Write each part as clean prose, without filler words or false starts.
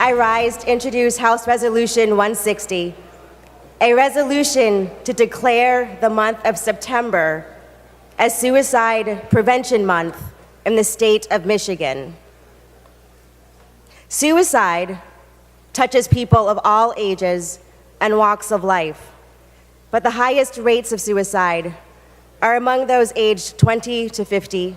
I rise to introduce House Resolution 160, a resolution to declare the month of September as Suicide Prevention Month in the state of Michigan. Suicide touches people of all ages and walks of life, but the highest rates of suicide are among those aged 20 to 50.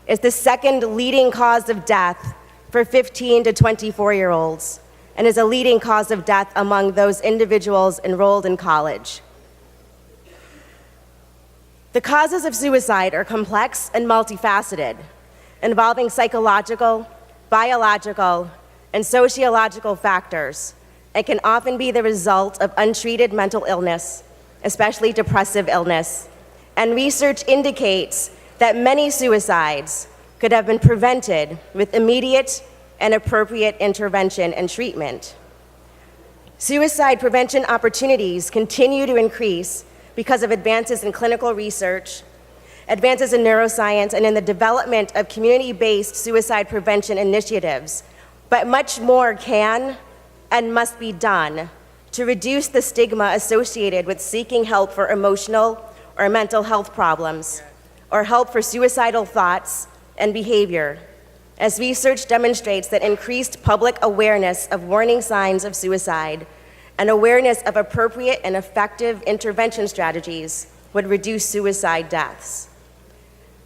It's the second leading cause of death for 15 to 24-year-olds, and is a leading cause of death among those individuals enrolled in college. The causes of suicide are complex and multifaceted, involving psychological, biological, and sociological factors, and can often be the result of untreated mental illness, especially depressive illness. And research indicates that many suicides could have been prevented with immediate and appropriate intervention and treatment. Suicide prevention opportunities continue to increase because of advances in clinical research, advances in neuroscience, and in the development of community-based suicide prevention initiatives. But much more can and must be done to reduce the stigma associated with seeking help for emotional or mental health problems, or help for suicidal thoughts and behavior, as research demonstrates that increased public awareness of warning signs of suicide and awareness of appropriate and effective intervention strategies would reduce suicide deaths.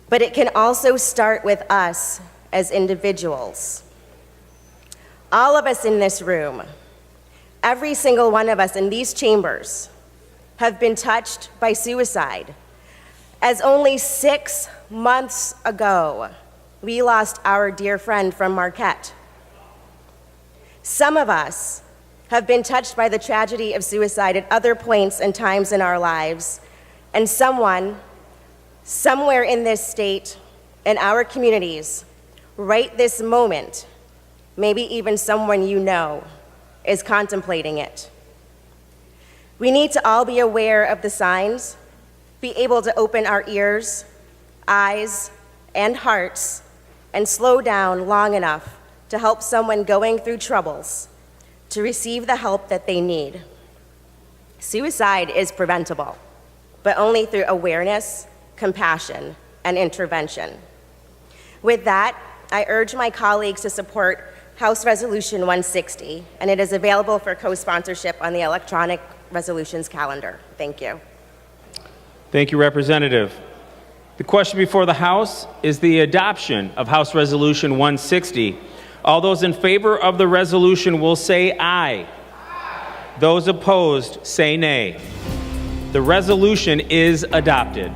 But it can also start with us as individuals. All of us in this room, every single one of us in these chambers, have been touched by suicide. As only 6 months ago, we lost our dear friend from Marquette. Some of us have been touched by the tragedy of suicide at other points and times in our lives, and someone, somewhere in this state, in our communities, right this moment, maybe even someone you know, is contemplating it. We need to all be aware of the signs, be able to open our ears, eyes, and hearts, and slow down long enough to help someone going through troubles to receive the help that they need. Suicide is preventable, but only through awareness, compassion, and intervention. With that, I urge my colleagues to support House Resolution 160, and it is available for co-sponsorship on the electronic resolutions calendar. Thank you. Thank you, Representative. The question before the House is the adoption of House Resolution 160. All those in favor of the resolution will say aye. Those opposed say nay. The resolution is adopted.